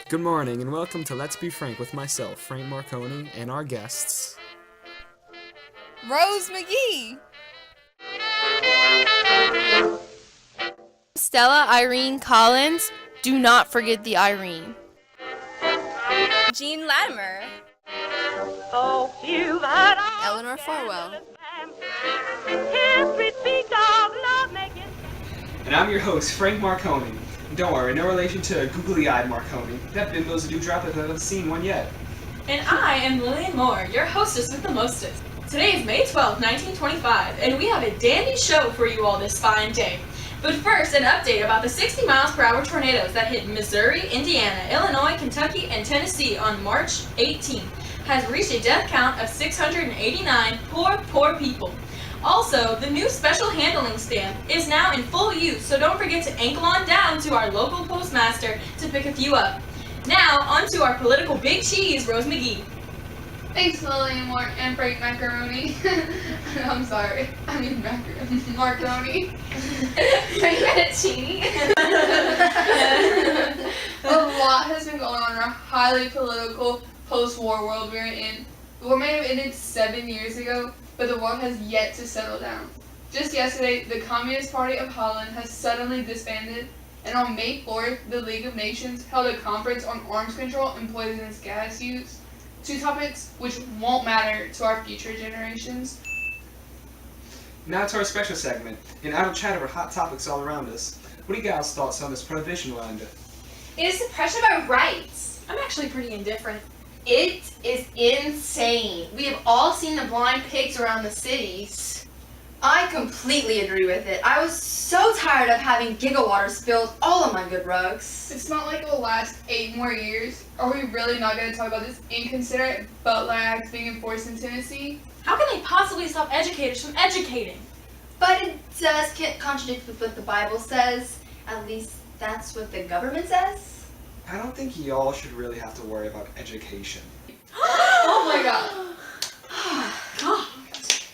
Good morning and welcome to Let's Be Frank with myself, Frank Marconi, and our guests, Rose McGee, Stella Irene Collins. Do not forget the Irene. Jean Latimer, Eleanor Farwell. and I'm your host, Frank Marconi. Don't worry, no relation to googly-eyed Marconi. That bimbo's a dewdrop if I've seen one yet. And I am Lillian Moore, your hostess with the mostest. Today is May 12, 1925, and we have a dandy show for you all this fine day. But first, an update about the 60 miles per hour tornadoes that hit Missouri, Indiana, Illinois, Kentucky, and Tennessee on March 18th has reached a death count of 689 poor people. Also, the new special handling stamp is now in full use, so don't forget to ankle on down to our local postmaster to pick a few up. Now, on to our political big cheese, Rose McGee. Thanks, Lillian Moore and Frank Macaroni. I'm sorry. I mean Marconi. Frank Fettuccine. A lot has been going on in our highly political post-war world we're in. The war may have ended 7 years ago, but the world has yet to settle down. Just yesterday, the Communist Party of Holland has suddenly disbanded, and on May 4th, the League of Nations held a conference on arms control and poisonous gas use. Two topics which won't matter to our future generations. Now to our special segment, an idle chat over hot topics all around us. What are you guys' thoughts on this prohibition land? It is suppression of our rights. I'm actually pretty indifferent. It is insane. We have all seen the blind pigs around the cities. I completely agree with it. I was so tired of having gigawater spilled all on my good rugs. It's not like it'll last 8 more years. Are we really not going to talk about this inconsiderate boatload act being enforced in Tennessee? How can they possibly stop educators from educating? But it does contradict with what the Bible says. At least that's what the government says. I don't think y'all should really have to worry about education. Oh my god.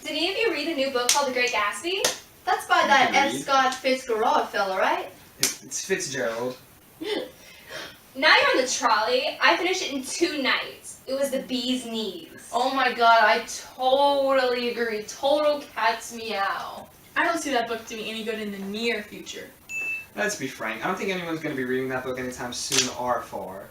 Did any of you read the new book called The Great Gatsby? That's by that Read. F. Scott Fitzgerald fella, right? It's Fitzgerald. Now you're on the trolley. I finished it in 2 nights. It was the bee's knees. Oh my god, I totally agree. Total cat's meow. I don't see that book doing any good in the near future. Let's be frank, I don't think anyone's going to be reading that book anytime soon or far.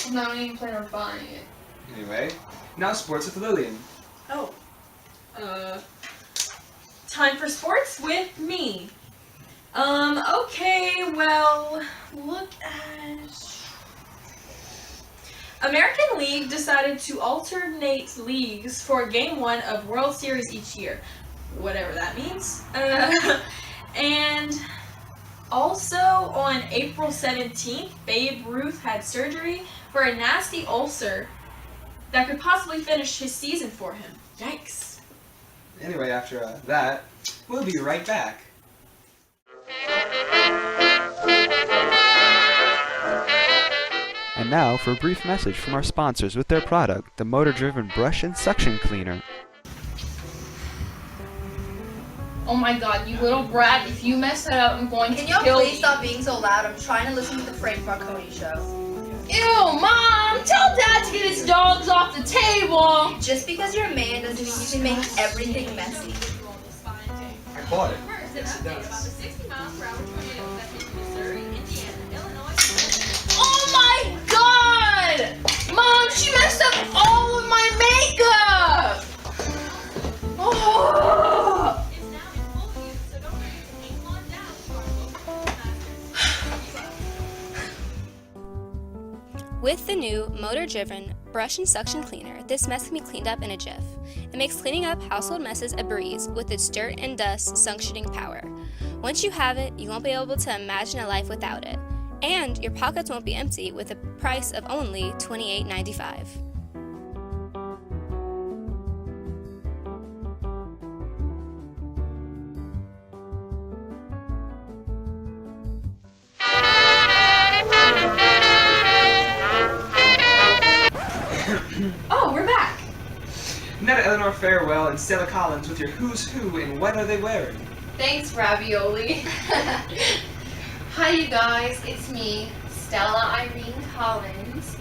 No, I don't even plan on buying it. Anyway, now sports with Lillian. Oh. Time for sports with me. Okay, well, look at... American League decided to alternate leagues for Game 1 of World Series each year. Whatever that means. And also on April 17th, Babe Ruth had surgery for a nasty ulcer that could possibly finish his season for him. Yikes. Anyway, after that, we'll be right back. And now for a brief message from our sponsors with their product, the motor-driven brush and suction cleaner. Oh my god, you little brat, if you mess that up, I'm going to Can y'all kill please you. stop being so loud? I'm trying to listen to the Frank Marconi show. Ew, Mom! Tell Dad to get his dogs off the table! Just because you're a man doesn't mean you can make everything messy. I bought it. First, Yes, it an update does. about the 60 miles per hour tornadoes that hit Missouri, Indiana, Illinois. Oh my god! Mom, she messed up all of my makeup! Oh! Is now in full use, so don't forget to ankle on down to our local postmaster. With the new motor-driven brush and suction cleaner, this mess can be cleaned up in a jiff. It makes cleaning up household messes a breeze with its dirt and dust suctioning power. Once you have it, you won't be able to imagine a life without it. And your pockets won't be empty with a price of only $28.95. Oh, we're back. Netta Eleanor Farewell and Stella Collins with your Who's Who and What Are They Wearing? Thanks, Ravioli. Hi you guys, it's me, Stella Irene Collins.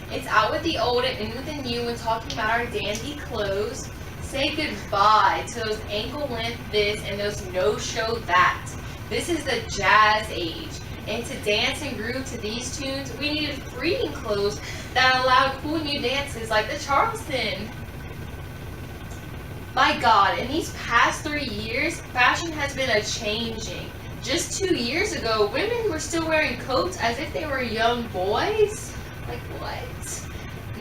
It's out with the old and in with the new when talking about our dandy clothes. Say goodbye to those ankle-length this and those no-show that. This is the jazz age. And to dance and groove to these tunes, we needed freeing clothes that allowed cool new dances like the Charleston. My God, in these past 3 years, fashion has been a-changing. Just 2 years ago, women were still wearing coats as if they were young boys. Like what?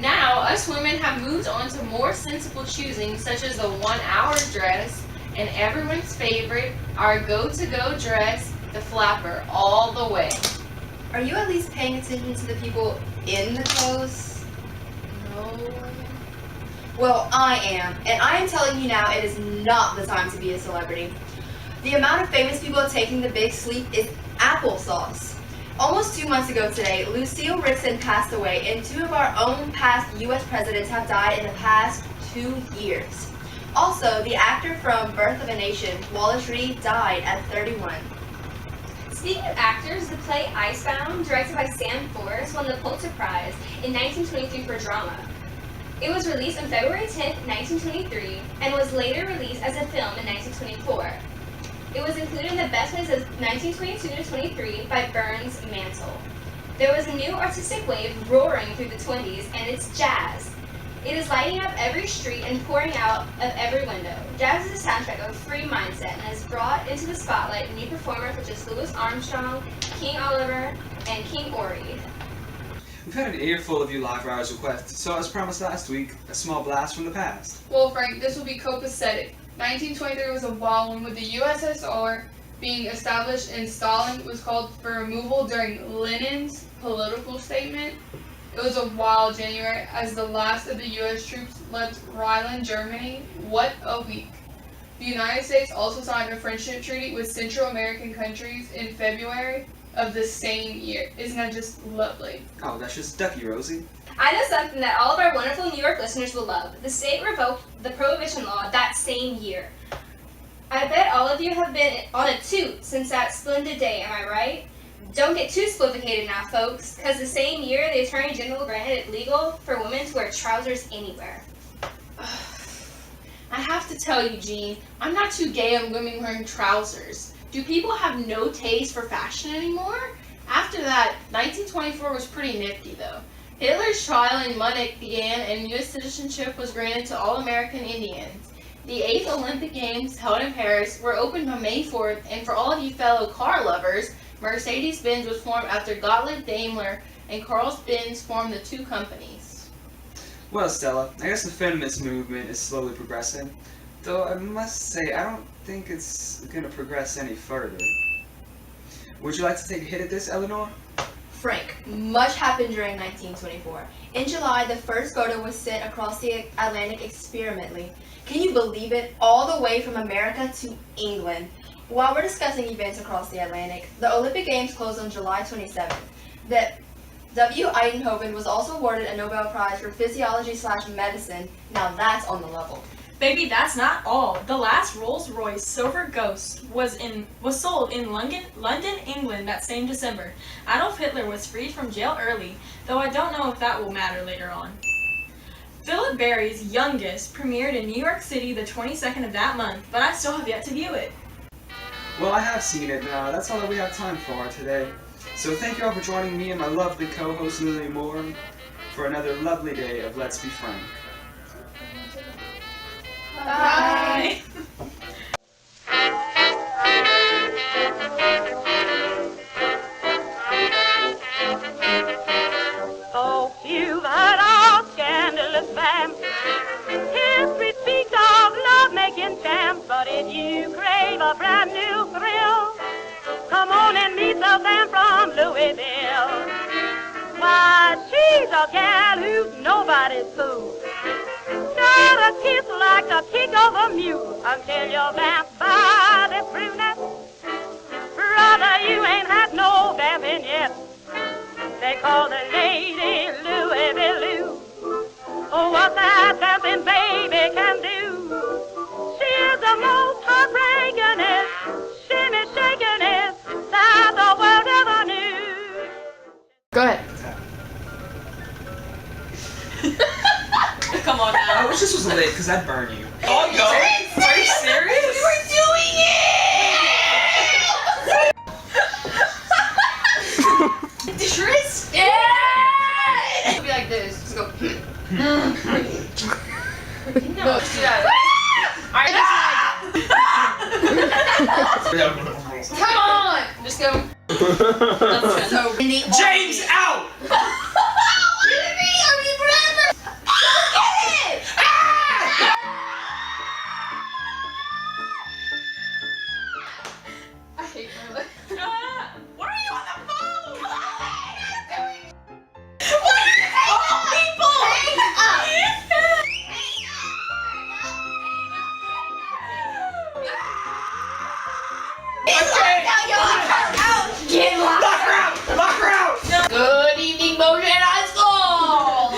Now, us women have moved on to more sensible choosing, such as the 1-hour dress, and everyone's favorite, our go-to-go dress, the flapper, all the way. Are you at least paying attention to the people in the clothes? No. Well, I am, and I am telling you now, it is not the time to be a celebrity. The amount of famous people taking the big sleep is applesauce. Almost 2 months ago today, Lucille Ritson passed away, and 2 of our own past U.S. presidents have died in the past 2 years. Also, the actor from Birth of a Nation, Wallace Reed, died at 31. Speaking of actors, the play Icebound, directed by Sam Forrest, won the Pulitzer Prize in 1923 for drama. It was released on February 10, 1923, and was later released as a film in 1924. It was included in the Best Plays of 1922-23 by Burns Mantle. There was a new artistic wave roaring through the 20s, and it's jazz. It is lighting up every street and pouring out of every window. Jazz is a soundtrack of a free mindset and has brought into the spotlight new performers such as Louis Armstrong, King Oliver, and King Ori. We've had an earful of you live riders requests, so as promised last week, a small blast from the past. Well, Frank, this will be copacetic. 1923 was a wild one, with the USSR being established, and Stalin was called for removal during Lenin's political statement. It was a wild January as the last of the U.S. troops left Rhineland, Germany. What a week. The United States also signed a friendship treaty with Central American countries in February of the same year. Isn't that just lovely? Oh, that's just ducky, Rosie. I know something that all of our wonderful New York listeners will love. The state revoked the Prohibition law that same year. I bet all of you have been on a toot since that splendid day, am I right? Don't get too splificated now, folks, because the same year the Attorney General granted it legal for women to wear trousers anywhere. I have to tell you, Jean, I'm not too gay on women wearing trousers. Do people have no taste for fashion anymore? After that, 1924 was pretty nifty, though. Hitler's trial in Munich began and U.S. citizenship was granted to all American Indians. The 8th Olympic Games, held in Paris, were opened on May 4th, and for all of you fellow car lovers, Mercedes-Benz was formed after Gottlieb Daimler and Carl-Benz formed the two companies. Well, Stella, I guess the feminist movement is slowly progressing, though I must say I don't think it's going to progress any further. Would you like to take a hit at this, Eleanor? Frank, much happened during 1924. In July, the first photo was sent across the Atlantic experimentally. Can you believe it? All the way from America to England. While we're discussing events across the Atlantic, the Olympic Games closed on July 27th. W. Einthoven was also awarded a Nobel Prize for physiology/medicine. Now that's on the level. Baby, that's not all. The last Rolls-Royce Silver Ghost was sold in London, England that same December. Adolf Hitler was freed from jail early, though I don't know if that will matter later on. Philip Berry's Youngest premiered in New York City the 22nd of that month, but I still have yet to view it. Well, I have seen it now. That's all that we have time for today. So thank you all for joining me and my lovely co-host Lily Moore for another lovely day of Let's Be Frank. Bye. Folks, you've heard all scandalous vamps. History speaks of love-making champs, but if you crave a brand new thrill, come on and meet the vamp from Louisville. Why, she's a gal who's nobody's fool. Got a kiss like the kick of a mule until you're vamped by this brunette. Brother, you ain't had no vamping yet. They call the lady Louisville Lou. Oh, what that vamping baby can do. She is the most heartbreakingest, shimmy-shakingest that the world ever knew. Go it, because I'd burn you. Oh, no. Are you serious? We were doing it! Tris? Yeah! It'll be like this. Let's go. No, yeah. Come on! Just go. So, James, out! I hate my life. Why are you on the phone? What are you saying, people? Hang up! Get locked. Lock her out! Lock her out! Good evening, Motion High School!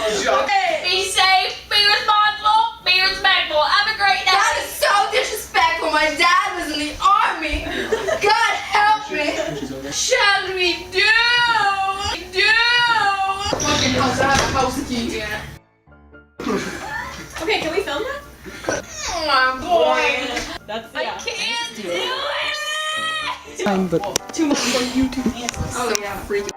Be safe, be responsible, be respectful. Have a great day. That is so disrespectful. My dad was in the army. God help me. Shall we do? Fucking house, I have a house key. Yeah. Okay, can we film that? Oh my boy. That's I can't do it. Too much for YouTube. Oh yeah. Freaking.